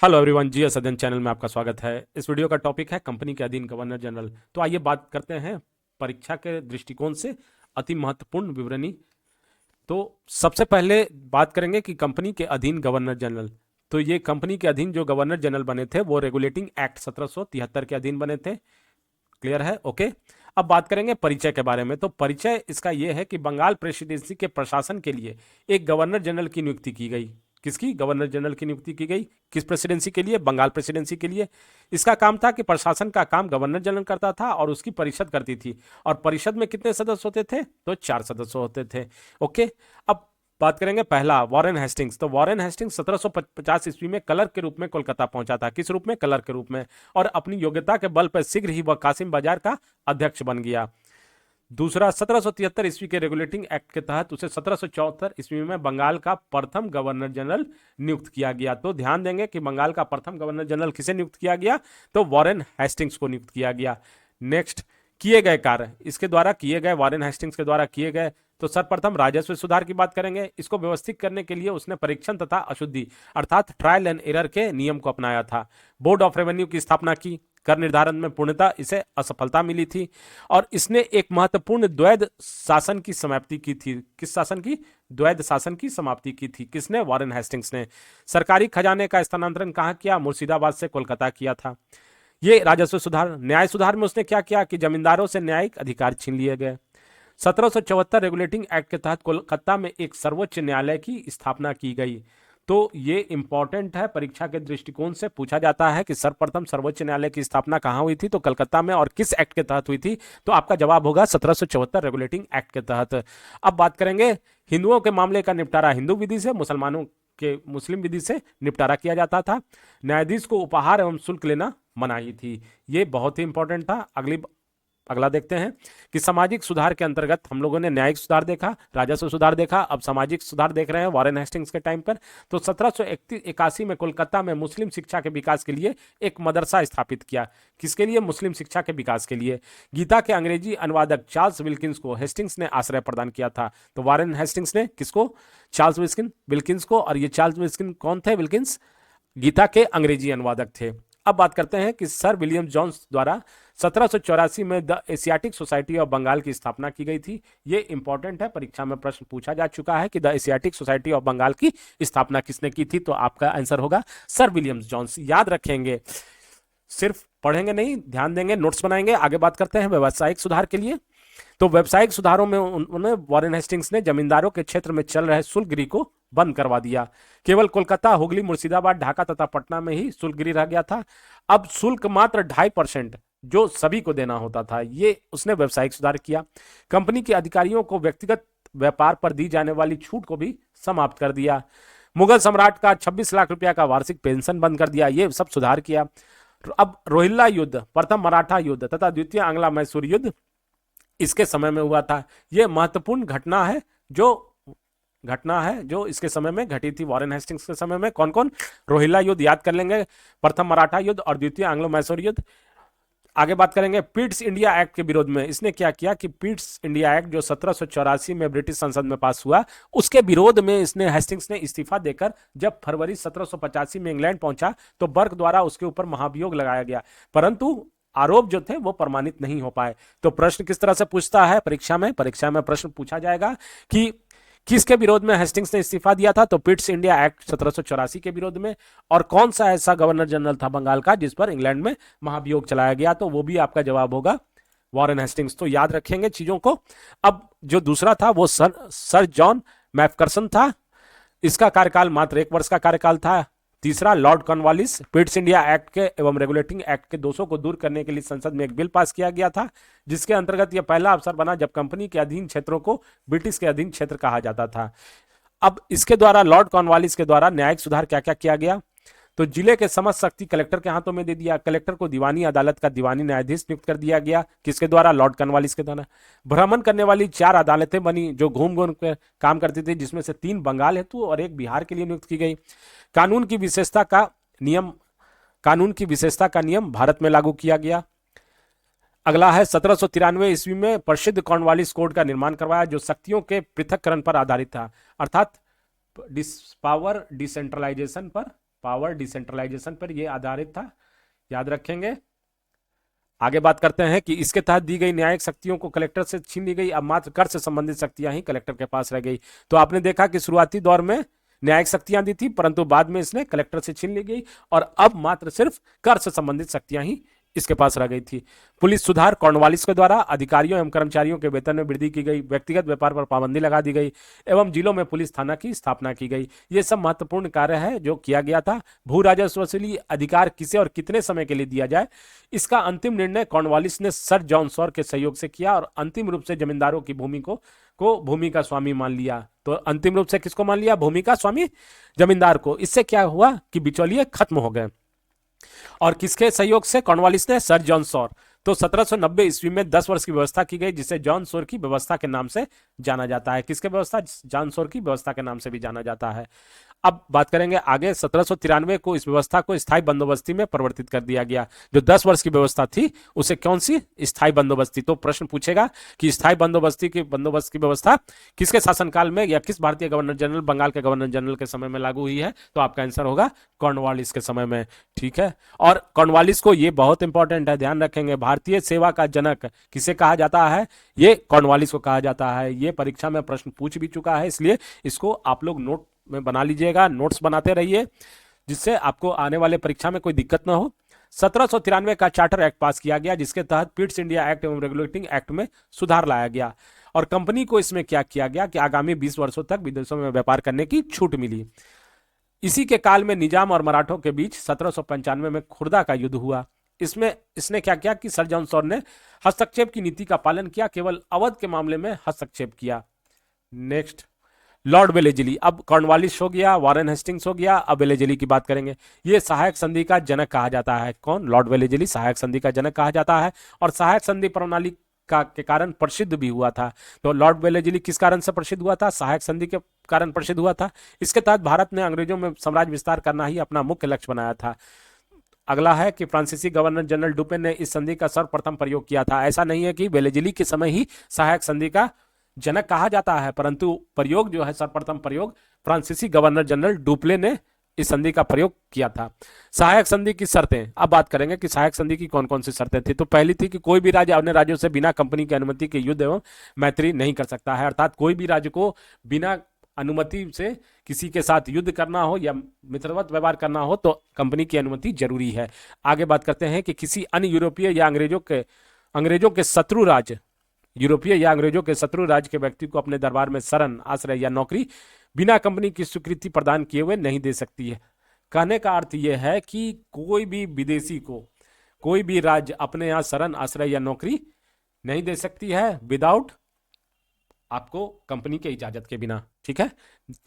Hello everyone, जी सदन channel में आपका स्वागत है। इस वीडियो का टॉपिक है कंपनी के अधीन गवर्नर जनरल। तो आइए बात करते हैं परीक्षा के दृष्टिकोण से अति महत्वपूर्ण विवरणी। तो सबसे पहले बात करेंगे कि कंपनी के अधीन गवर्नर जनरल। तो ये कंपनी के अधीन जो गवर्नर जनरल बने थे वो रेगुलेटिंग एक्ट 1773 के अधीन बने थे। क्लियर है? ओके। अब बात करेंगे परिचय के बारे में। तो परिचय इसका यह है कि बंगाल प्रेसिडेंसी के प्रशासन के लिए एक गवर्नर जनरल की नियुक्ति की गई। किसकी? गवर्नर जनरल की नियुक्ति की गई। किस प्रेसिडेंसी के लिए? बंगाल प्रेसिडेंसी के लिए। इसका काम था कि प्रशासन का काम गवर्नर जनरल करता था और उसकी परिषद करती थी। और परिषद में कितने सदस्य होते थे? तो 4 सदस्य होते थे। ओके। अब बात करेंगे पहला वॉरेन हेस्टिंग्स। तो वॉरेन हेस्टिंग्स 1750 ईस्वी में कलर के रूप में कोलकाता पहुंचा था। किस रूप में? कलर के रूप में। और अपनी योग्यता के बल पर शीघ्र ही वह कासिम बाजार का अध्यक्ष बन गया। दूसरा, 1773 ईस्वी के रेगुलेटिंग एक्ट के तहत उसे 1774 ईस्वी में बंगाल का प्रथम गवर्नर जनरल नियुक्त किया गया। तो ध्यान देंगे कि बंगाल का प्रथम गवर्नर जनरल किसे नियुक्त किया गया? तो वॉरेन हेस्टिंग्स को नियुक्त किया गया। नेक्स्ट, किए गए कार्य। इसके द्वारा किए गए, वॉरेन हेस्टिंग्स के द्वारा किए गए। तो सर्वप्रथम राजस्व सुधार की बात करेंगे। इसको व्यवस्थित करने के लिए उसने परीक्षण तथा अशुद्धि अर्थात ट्रायल एंड एरर के नियम को अपनाया था। बोर्ड ऑफ रेवेन्यू की स्थापना की। कर निर्धारण में पूर्णतः इसे असफलता मिली थी। और इसने एक महत्वपूर्ण द्वैध शासन की समाप्ति की थी। किस शासन की? द्वैध शासन की समाप्ति की थी। किसने? वॉरेन हेस्टिंग्स ने। सरकारी खजाने का स्थानांतरण कहां किया? मुर्शिदाबाद से कोलकाता किया था। ये राजस्व सुधार। न्याय सुधार में उसने क्या किया कि जमींदारों से न्यायिक अधिकार छीन लिए गए। 1774 रेगुलेटिंग एक्ट के तहत कोलकाता में एक सर्वोच्च न्यायालय की स्थापना की गई। तो ये इंपॉर्टेंट है, परीक्षा के दृष्टिकोण से पूछा जाता है कि सर्वप्रथम सर्वोच्च न्यायालय की स्थापना कहां हुई थी? तो कलकत्ता में। और किस एक्ट के तहत हुई थी? तो आपका जवाब होगा 1774 रेगुलेटिंग एक्ट के तहत। अब बात करेंगे हिंदुओं के मामले का निपटारा हिंदू विधि से, मुसलमानों के मुस्लिम विधि से निपटारा किया जाता था। न्यायाधीश को उपहार एवं शुल्क लेना मनाही थी। ये बहुत ही इंपॉर्टेंट था। अगला देखते हैं कि सामाजिक सुधार के अंतर्गत हम लोगों ने न्यायिक सुधार देखा, राजस्व सुधार देखा, अब सामाजिक सुधार देख रहे हैं वॉरेन हेस्टिंग्स के टाइम पर। तो 1781 में कोलकाता में मुस्लिम शिक्षा के विकास के लिए एक मदरसा स्थापित किया। किसके लिए? मुस्लिम शिक्षा के विकास के लिए। गीता के अंग्रेजी अनुवादक चार्ल्स विल्किंस को हेस्टिंग्स ने आश्रय प्रदान किया था। तो वॉरेन हेस्टिंग्स ने किसको? चार्ल्स विल्किंस को। और ये चार्ल्स विल्किंस कौन थे? विल्किंस गीता के अंग्रेजी अनुवादक थे। अब बात करते हैं कि सर विलियम जोन्स द्वारा 1784 में the Asiatic Society of Bengal की स्थापना की गई थी। ये इंपॉर्टेंट है, परीक्षा में प्रश्न पूछा जा चुका है कि the Asiatic Society of Bengal की स्थापना किसने की थी? तो आपका आंसर होगा सर विलियम जोन्स। याद रखेंगे, सिर्फ पढ़ेंगे नहीं, ध्यान देंगे, नोट्स बनाएंगे। आगे बात करते हैं व्यावसायिक सुधार के लिए। तो व्यावसायिक सुधारों में उन्होंने वॉरेन हेस्टिंग्स ने जमींदारों के क्षेत्र में चल रहे शुल्कगिरी को बंद करवा दिया। केवल कोलकाता, हुगली, मुर्शिदाबाद, ढाका तथा पटना में ही शुल्कगिरी रह गया था। अब शुल्क मात्र 2.5% जो सभी को देना होता था, ये उसने व्यावसायिक सुधार किया। कंपनी के अधिकारियों को व्यक्तिगत व्यापार पर दी जाने वाली छूट को भी समाप्त कर दिया। मुगल सम्राट का 26 लाख रुपया का वार्षिक पेंशन बंद कर दिया। ये सब सुधार किया। अब रोहिल्ला युद्ध, प्रथम मराठा युद्ध तथा द्वितीय आंग्ला मैसूर युद्ध इसके समय में हुआ था। यह महत्वपूर्ण घटना है जो इसके समय में घटी थी। वॉरेन हेस्टिंग्स के समय में कौन कौन? रोहिल्ला युद्ध याद कर लेंगे, प्रथम मराठा युद्ध और द्वितीय एंग्लो मैसूर युद्ध। आगे बात करेंगे पिट्स इंडिया एक्ट के विरोध में। इसने क्या किया कि पिट्स इंडिया एक्ट जो 1784 में ब्रिटिश संसद में पास हुआ, उसके विरोध में इसने हेस्टिंग्स ने इस्तीफा देकर जब फरवरी 1785 में इंग्लैंड पहुंचा तो बर्क द्वारा उसके ऊपर महाभियोग लगाया गया, परंतु आरोप जो थे वो प्रमाणित नहीं हो पाए। तो प्रश्न किस तरह से पूछता है परीक्षा में? प्रश्न पूछा जाएगा कि किसके विरोध में हेस्टिंग्स ने इस्तीफा दिया था? तो पिट्स इंडिया एक्ट 1784 के विरोध में। और कौन सा ऐसा गवर्नर जनरल था बंगाल का जिस पर इंग्लैंड में महाभियोग चलाया गया? तो वो भी आपका जवाब होगा वॉरेन हेस्टिंग्स। तो याद रखेंगे चीजों को। अब जो दूसरा था वो सर जॉन मैकफर्सन था। इसका कार्यकाल मात्र 1 वर्ष का कार्यकाल था। तीसरा, Lord Cornwallis. Pitt's India act के एवं रेगुलेटिंग एक्ट के दोषों को दूर करने के लिए संसद में एक बिल पास किया गया था, जिसके अंतर्गत यह पहला अवसर बना जब कंपनी के अधीन क्षेत्रों को ब्रिटिश के अधीन क्षेत्र कहा जाता था। अब इसके द्वारा, लॉर्ड कॉर्नवालिस के द्वारा न्यायिक सुधार क्या क्या किया गया? तो जिले के समस्त शक्ति कलेक्टर के हाथों में दे दिया। कलेक्टर को दीवानी अदालत का दीवानी न्यायाधीश नियुक्त कर दिया गया। किसके द्वारा? लॉर्ड कॉर्नवालिस के द्वारा। भ्रमण करने वाली 4 अदालतें बनी जो घूम घूम कर काम करती थी, जिसमें से 3 बंगाल हेतु और 1 बिहार के लिए नियुक्त की गई। कानून की विशेषता का नियम भारत में लागू किया गया। अगला है 1793 ईस्वी में प्रसिद्ध कॉर्नवालिस कोड का निर्माण करवाया जो शक्तियों के पृथक्करण पर आधारित था, अर्थात पावर डिसेंट्रलाइजेशन पर पावर डिसेंट्रलाइजेशन पर यह आधारित था, याद रखेंगे। आगे बात करते हैं कि इसके तहत दी गई न्यायिक शक्तियों को कलेक्टर से छीन ली गई, अब मात्र कर से संबंधित शक्तियां ही कलेक्टर के पास रह गई। तो आपने देखा कि शुरुआती दौर में न्यायिक शक्तियां दी थी, परंतु बाद में इसने कलेक्टर से छीन ली गई और अब मात्र सिर्फ कर से संबंधित शक्तियां ही इसके पास रह गई थी। पुलिस सुधार कॉर्नवालिस के द्वारा अधिकारियों एवं कर्मचारियों के वेतन में वृद्धि की गई, व्यक्तिगत व्यापार पर पाबंदी लगा दी गई एवं जिलों में पुलिस थाना की स्थापना की गई। ये सब महत्वपूर्ण कार्य है जो किया गया था। भू राजस्व वसूली अधिकार किसे और कितने समय के लिए दिया जाए, इसका अंतिम निर्णय कॉर्नवालिस ने सर जॉन सॉर के सहयोग से किया और अंतिम रूप से जमींदारों की भूमि को भूमि का स्वामी मान लिया। तो अंतिम रूप से किसको मान लिया? भूमि का स्वामी, जमींदार को। इससे क्या हुआ कि बिचौलिए खत्म हो गए। और किसके सहयोग से? कॉर्नवालिस ने, सर जॉन सॉर। तो 1790 ईस्वी में 10 वर्ष की व्यवस्था की गई जिसे जॉन सॉर की व्यवस्था के नाम से जाना जाता है। किसके व्यवस्था? जॉन सॉर की व्यवस्था के नाम से भी जाना जाता है। अब बात करेंगे आगे। 1793 को इस व्यवस्था को स्थायी बंदोबस्ती में परिवर्तित कर दिया गया। जो 10 वर्ष की व्यवस्था थी उसे कौन सी? स्थायी बंदोबस्ती। तो प्रश्न पूछेगा कि स्थायी बंदोबस्त की व्यवस्था किसके शासनकाल में या किस भारतीय गवर्नर जनरल, बंगाल के गवर्नर जनरल के समय में लागू हुई है? तो आपका आंसर होगा कॉर्नवालिस के समय में। ठीक है, और कॉर्नवालिस को, ये बहुत इंपॉर्टेंट है, ध्यान रखेंगे, भारतीय सेवा का जनक किसे कहा जाता है? ये कॉर्नवालिस को कहा जाता है। ये परीक्षा में प्रश्न पूछ भी चुका है, इसलिए इसको आप लोग नोट में बना लीजिएगा, नोट्स बनाते रहिए जिससे आपको आने वाले परीक्षा में कोई दिक्कत ना हो। 1793 का चार्टर एक्ट पास किया गया जिसके तहत पिट्स इंडिया एक्ट एवं रेगुलेटिंग एक्ट में सुधार लाया गया और कंपनी को इसमें क्या किया गया कि आगामी 20 वर्षों तक विदेशों में व्यापार करने की छूट मिली। इसी के काल में निजाम और मराठों के बीच 1795 में खुर्दा का युद्ध हुआ। इसमें इसने क्या किया कि सर जॉन सॉर ने हस्तक्षेप की नीति का पालन किया, केवल अवध के मामले में हस्तक्षेप किया। Next, Lord Wellesley. अब कॉर्नवालिस हो गया, वॉरेन हेस्टिंग्स हो गया, अब वेलेजली की बात करेंगे। ये सहायक संधि का जनक कहा जाता है। कौन? लॉर्ड वेलेजली सहायक संधि का जनक कहा जाता है और सहायक संधि प्रणाली के कारण प्रसिद्ध भी हुआ था। तो लॉर्ड वेलेजली किस कारण से प्रसिद्ध हुआ था? सहायक संधि के कारण प्रसिद्ध हुआ था। इसके तहत भारत ने अंग्रेजों में साम्राज्य विस्तार करना ही अपना मुख्य लक्ष्य बनाया था। अगला है कि फ्रांसीसी गवर्नर जनरल डुपेन ने इस संधि का सर्वप्रथम प्रयोग किया था। ऐसा नहीं है कि वेलेजली के समय ही सहायक संधि का जनक कहा जाता है, परंतु प्रयोग जो है, सर्वप्रथम प्रयोग फ्रांसीसी गवर्नर जनरल डुप्ले ने इस संधि का प्रयोग किया था। सहायक संधि की शर्तें। अब बात करेंगे कि सहायक संधि की कौन कौन सी शर्तें थी। तो पहली थी कि कोई भी राज्य अन्य राज्यों से बिना कंपनी की अनुमति के युद्ध एवं मैत्री नहीं कर सकता है, अर्थात कोई भी राज्य को बिना अनुमति से किसी के साथ युद्ध करना हो या मित्रवत व्यवहार करना हो तो कंपनी की अनुमति जरूरी है। आगे बात करते हैं कि किसी अन्य यूरोपीय या अंग्रेजों के शत्रु राज्य, यूरोपीय या अंग्रेजों के शत्रु राज्य के व्यक्ति को अपने दरबार में शरण, आश्रय या नौकरी बिना कंपनी की स्वीकृति प्रदान किए हुए नहीं दे सकती है। कहने का अर्थ यह है कि कोई भी विदेशी को कोई भी राज्य अपने यहां शरण, आश्रय या नौकरी नहीं दे सकती है विदाउट आपको कंपनी के इजाजत के बिना। ठीक है।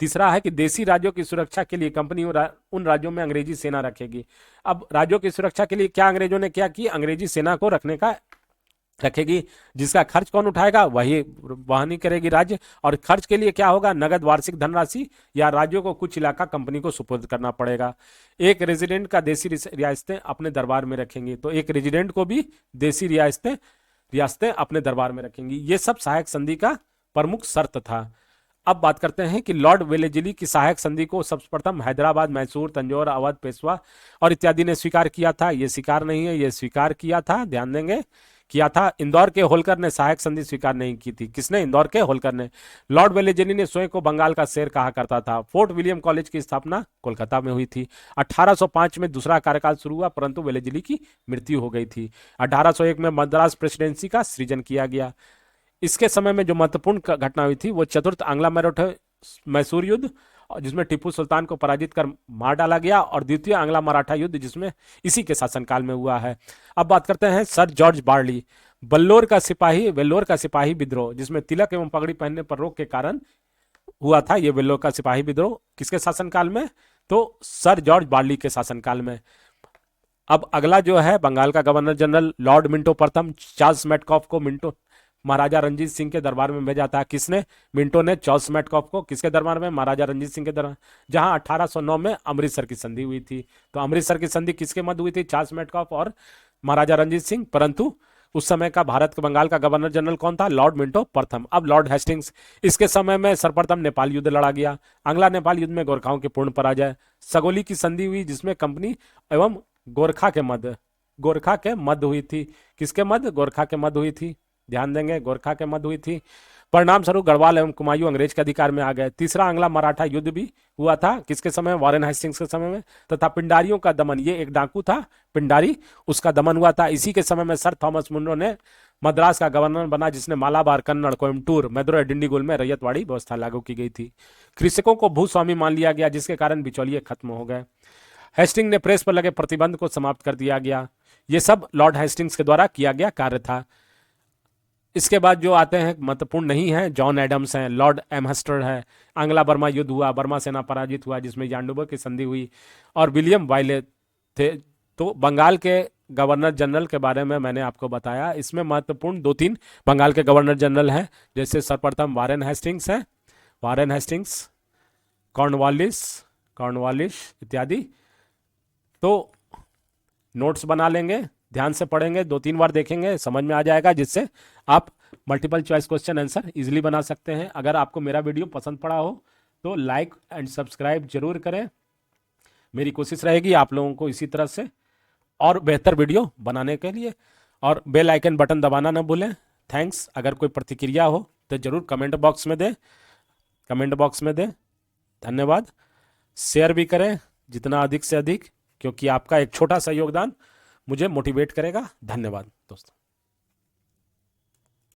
तीसरा है कि देशी राज्यों की सुरक्षा के लिए कंपनी उन राज्यों में अंग्रेजी सेना रखेगी। अब राज्यों की सुरक्षा के लिए क्या अंग्रेजों ने क्या किया? अंग्रेजी सेना को रखेगी, जिसका खर्च कौन उठाएगा? वही वहन ही करेगी राज्य। और खर्च के लिए क्या होगा? नगद वार्षिक धनराशि या राज्यों को कुछ इलाका कंपनी को सुपुर्द करना पड़ेगा। एक रेजिडेंट का देशी रियासतें अपने दरबार में रखेंगी, तो एक रेजिडेंट को भी देशी रियासतें अपने दरबार में रखेंगी। ये सब सहायक संधि का प्रमुख शर्त था। अब बात करते हैं कि लॉर्ड वेलेजली की सहायक संधि को सर्वप्रथम हैदराबाद, मैसूर, तंजौर, अवध, पेशवा और इत्यादि ने स्वीकार किया था। ये स्वीकार नहीं है, ये स्वीकार किया था, ध्यान देंगे, किया था। इंदौर के होलकर ने सहायक संधि स्वीकार नहीं की थी। किसने? इंदौर के होलकर ने। लॉर्ड वेलेजली ने स्वयं को बंगाल का शेर कहा करता था। फोर्ट विलियम कॉलेज की स्थापना कोलकाता में हुई थी। 1805 में दूसरा कार्यकाल शुरू हुआ, परंतु वेलेजली की मृत्यु हो गई थी। 1801 में मद्रास प्रेसिडेंसी का सृजन किया गया। इसके समय में जो महत्वपूर्ण घटना हुई थी वो चतुर्थ आंग्ला मैसूर युद्ध, जिसमें टिप्पू सुल्तान को पराजित कर मार डाला गया, और द्वितीय आंग्ला मराठा युद्ध जिसमें इसी के शासनकाल में हुआ है। अब बात करते हैं सर जॉर्ज बार्ली। वेल्लोर का सिपाही विद्रोह, जिसमें तिलक एवं पगड़ी पहनने पर रोक के कारण हुआ था। ये वेल्लोर का सिपाही विद्रोह किसके शासनकाल में? तो सर जॉर्ज बार्ली के शासनकाल में। अब अगला जो है बंगाल का गवर्नर जनरल लॉर्ड मिंटो प्रथम, चार्ल्स मेटकॉफ को मिंटो महाराजा रंजीत सिंह के दरबार में भेजा था। किसने? मिंटो ने चार्ल्स मेटकॉफ को किसके दरबार में? महाराजा रंजीत सिंह के दरबार, जहां 1809 में अमृतसर की संधि हुई थी। तो अमृतसर की संधि किसके मध्य हुई थी? चार्ल्स मेटकॉफ और महाराजा रंजीत सिंह। परंतु उस समय का भारत के बंगाल का गवर्नर जनरल कौन था? लॉर्ड मिंटो प्रथम। अब लॉर्ड हेस्टिंग्स। इसके समय में सर्वप्रथम नेपाल युद्ध लड़ा गया। आंग्ला नेपाल युद्ध में गोरखाओं की पूर्ण पराजय। सगोली की संधि हुई जिसमें कंपनी एवं गोरखा के मध्य हुई थी। किसके मध्य? गोरखा के मध्य हुई थी। ध्यान देंगे, गोरखा के मध्य हुई थी। परिणाम स्वरूप गढ़वाल एवं कुमायूं अंग्रेज के अधिकार में आ गए। तीसरा आंग्ला मराठा युद्ध भी हुआ था। किसके समय? वॉरेन हेस्टिंग्स के समय में। तथा पिंडारियों का दमन, ये एक डाकू था पिंडारी, उसका दमन हुआ था। इसी के समय में सर थॉमस मुनरो ने मद्रास का गवर्नर बना, जिसने मालाबार, कन्नड़, कोयम्बटूर, मदुरै, डिंडीगुल में रैयतवाड़ी व्यवस्था लागू की गई थी। कृषकों को भूस्वामी मान लिया गया, जिसके कारण बिचौलिए खत्म हो गए। हेस्टिंग ने प्रेस पर लगे प्रतिबंध को समाप्त कर दिया गया। ये सब लॉर्ड हेस्टिंग्स के द्वारा किया गया कार्य था। इसके बाद जो आते हैं महत्वपूर्ण नहीं है, जॉन एडम्स हैं, लॉर्ड एमहस्टर है, आंग्ला बर्मा युद्ध हुआ, बर्मा सेना पराजित हुआ जिसमें यांडुबो की संधि हुई, और विलियम वाइले थे। तो बंगाल के गवर्नर जनरल के बारे में मैंने आपको बताया। इसमें महत्वपूर्ण 2-3 बंगाल के गवर्नर जनरल हैं, जैसे सर्वप्रथम वारेन हेस्टिंग्स है, वारेन हेस्टिंग्स, कॉर्नवालिस कॉर्नवालिस इत्यादि। तो नोट्स बना लेंगे, ध्यान से पढ़ेंगे, 2-3 बार देखेंगे, समझ में आ जाएगा, जिससे आप multiple choice question answer easily बना सकते हैं। अगर आपको मेरा वीडियो पसंद पड़ा हो तो लाइक एंड सब्सक्राइब जरूर करें। मेरी कोशिश रहेगी आप लोगों को इसी तरह से और बेहतर वीडियो बनाने के लिए, और बेल आइकन बटन दबाना ना भूलें। थैंक्स। अगर कोई प्रतिक्रिया हो तो जरूर कमेंट बॉक्स में दें। धन्यवाद। शेयर भी करें जितना अधिक से अधिक, क्योंकि आपका एक छोटा सा योगदान मुझे मोटिवेट करेगा। धन्यवाद दोस्तों।